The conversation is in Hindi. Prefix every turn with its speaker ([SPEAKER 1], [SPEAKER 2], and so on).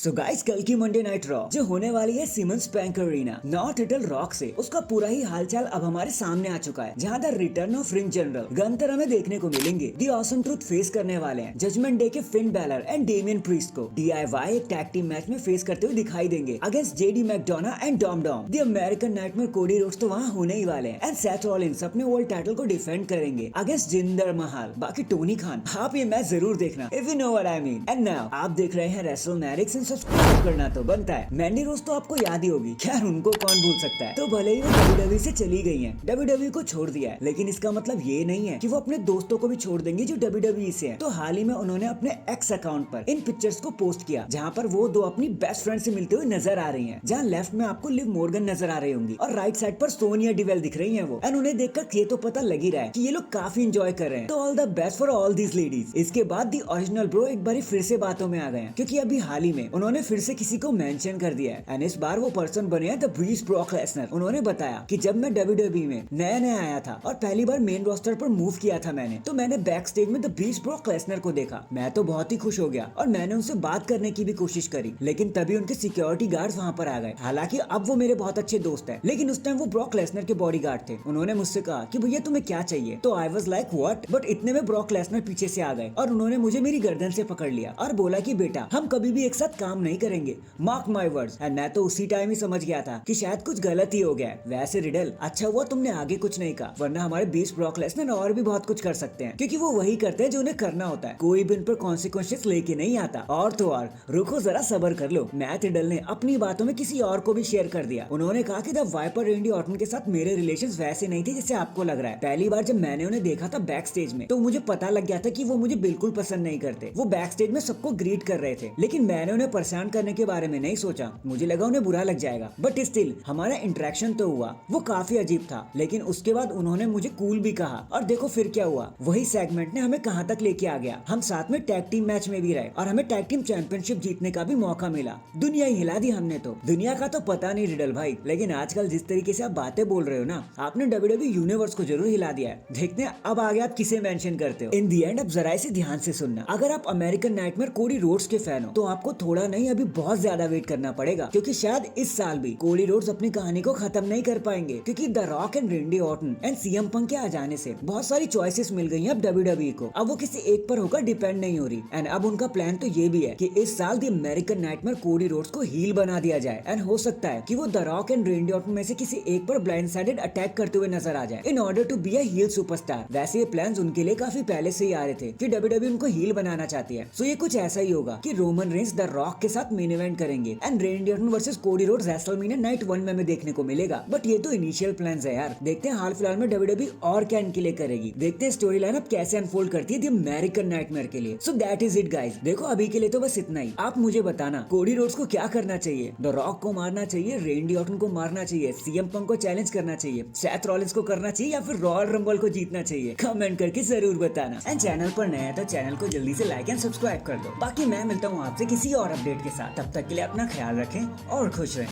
[SPEAKER 1] सो गाइस, कल की मंडे नाइट रॉ जो होने वाली है Simmons Bank Arena North Little Rock से, उसका पूरा ही हालचाल अब हमारे सामने आ चुका है, जहां the return of ring general Gunther हमें देखने को मिलेंगे। दी ऑसम ट्रुथ फेस करने वाले हैं जजमेंट डे के Finn Balor and Damian Priest को। DIY एक टैग टीम मैच में फेस करते हुए दिखाई देंगे against JD McDonagh and Dom Dom. The American Nightmare Cody Rhodes तो वहां होने ही वाले हैं एंड सेथ रॉलिंस अपने वर्ल्ड टाइटल को डिफेंड करेंगे अगेंस्ट जिंदर महल। बाकी टोनी खान, आप ये मैच जरूर देखना if you know what I mean. And now आप देख रहे हैं रेसलमैनिक्स, सब्सक्राइब करना तो बनता है। मैंडी रोज तो आपको याद ही होगी, खैर उनको कौन भूल सकता है। तो भले ही वो WWE से चली गई हैं, WWE को छोड़ दिया है, लेकिन इसका मतलब ये नहीं है कि वो अपने दोस्तों को भी छोड़ देंगी जो WWE से हैं। तो हाल ही में उन्होंने अपने एक्स अकाउंट पर इन पिक्चर्स को पोस्ट किया, जहां पर वो दो अपनी बेस्ट फ्रेंड से मिलते हुए नजर आ रही हैं। जहां लेफ्ट में आपको लिव मॉर्गन नजर आ रही होंगी और राइट साइड पर सोनिया डिवेल दिख रही हैं वो। एंड उन्हें देखकर ये तो पता लग ही रहा है कि ये लोग काफी एंजॉय कर रहे हैं। तो all the best for all these ladies. इसके बाद दी ओरिजिनल ब्रो एक बार फिर से बातों में आ गए हैं, क्योंकि अभी हाल ही में उन्होंने फिर से किसी को मेंशन कर दिया है एंड इस बार वो पर्सन बने हैं द ब्रीस ब्रॉक लेसनर। उन्होंने बताया कि जब मैं WWE में नया नया आया था और पहली बार मेन रोस्टर पर मूव किया था मैंने, तो मैंने बैक स्टेज में द ब्रीस ब्रॉक लेसनर को देखा। मैं तो बहुत ही खुश हो गया और मैंने उनसे बात करने की भी कोशिश करी, लेकिन तभी उनके सिक्योरिटी गार्ड्स वहां पर आ गए। हालांकि अब वो मेरे बहुत अच्छे दोस्त है, लेकिन उस टाइम वो ब्रॉक लेसनर के बॉडीगार्ड थे। उन्होंने मुझसे कहा कि भैया तुम्हें क्या चाहिए, तो I was like what, but इतने में ब्रॉक लेसनर पीछे से आ गए और उन्होंने मुझे मेरी गर्दन से पकड़ लिया और बोला कि बेटा हम कभी भी एक साथ काम नहीं करेंगे, मार्क माय वर्ड्स। एंड मैं तो उसी टाइम ही समझ गया था कि शायद कुछ गलत ही हो गया है। वैसे रिडल, अच्छा हुआ तुमने आगे कुछ नहीं कहा, वरना हमारे बीच ब्रॉक लेसनर और भी बहुत कुछ कर सकते हैं, क्योंकि वो वही करते हैं जो उन्हें करना होता है, कोई भी उन पर कॉन्सिक्वेंसेस लेके नहीं आता। और तो और रुको जरा सब्र कर लो। मैट रिडल ने अपनी बातों में किसी और को भी शेयर कर दिया। उन्होंने कहा कि द वाइपर रेंडी ऑर्टन के साथ मेरे रिलेशंस वैसे नहीं थे जैसे आपको लग रहा है। पहली बार जब मैंने उन्हें देखा था बैक स्टेज में, तो मुझे पता लग गया था कि वो मुझे बिल्कुल पसंद नहीं करते। वो बैक स्टेज में सबको ग्रीट कर रहे थे, लेकिन मैंने उन्हें परेशान करने के बारे में नहीं सोचा, मुझे लगा उन्हें बुरा लग जाएगा। बट स्टिल हमारा इंटरेक्शन तो हुआ, वो काफी अजीब था, लेकिन उसके बाद उन्होंने मुझे कूल भी कहा। और देखो फिर क्या हुआ, वही सेगमेंट ने हमें कहां तक लेके आ गया। हम साथ में टैग टीम मैच में भी रहे और हमें टैग टीम चैंपियनशिप जीतने का भी मौका मिला। दुनिया ही हिला दी हमने तो। दुनिया का तो पता नहीं रिडल भाई, लेकिन आजकल जिस तरीके से आप बातें बोल रहे हो ना, आपने WWE यूनिवर्स को जरूर हिला दिया है। देखते हैं अब आगे आप किसे मेंशन करते हो। इन दी एंड अब जरा इसे ध्यान से सुनना। अगर आप अमेरिकन नाइटमेयर कोडी रोड्स के फैन हो, तो आपको थोड़ा नहीं अभी बहुत ज्यादा वेट करना पड़ेगा, क्योंकि शायद इस साल भी कोडी रोड्स अपनी कहानी को खत्म नहीं कर पाएंगे, क्योंकि the rock and रेंडी Orton and CM पंक के आ जाने से बहुत सारी चॉइसेस मिल गई हैं अब WWE को। अब वो किसी एक पर होकर डिपेंड नहीं हो रही। एंड अब उनका प्लान तो ये भी है कि इस साल the American Nightmare Cody roads को हील बना दिया जाए। एंड हो सकता है कि वो द रॉक एंड रेंडी ऑर्टन में से किसी एक पर ब्लाइंड साइडेड अटैक करते हुए नजर आ जाए in order to be a heel superstar. वैसे ये प्लान्स उनके लिए काफी पहले से ही आ रहे थे कि WWE उनको हील बनाना चाहती है। सो ये कुछ ऐसा ही होगा कि रोमन रेंस द रॉक के साथ मेन इवेंट करेंगे and रेंडी Orton versus Cody Rhodes WrestleMania night 1 में हमें देखने को मिलेगा। बट ये तो इनिशियल प्लान्स है यार, देखते हैं हाल फिलहाल में WWE और क्या इनके लिए करेगी। देखते हैं स्टोरी लाइन अब कैसे अनफोल्ड करती है द अमेरिकन नाइटमेयर के लिए। So that is it guys. देखो अभी के लिए तो बस इतना ही। आप मुझे बताना कोडी रोड्स को क्या करना चाहिए, द रॉक को मारना चाहिए, रेंडी ऑर्टन को मारना चाहिए, CM पंक को चैलेंज करना चाहिए, सेथ रॉलिंस को करना चाहिए, या फिर रॉयल रंबल को जीतना चाहिए? कमेंट करके जरूर बताना। एंड चैनल पर नया है तो चैनल को जल्दी से लाइक एंड सब्सक्राइब कर दो। बाकी मैं मिलता हूँ आपसे किसी और अपडेट के साथ, तब तक के लिए अपना ख्याल रखें और खुश रहें।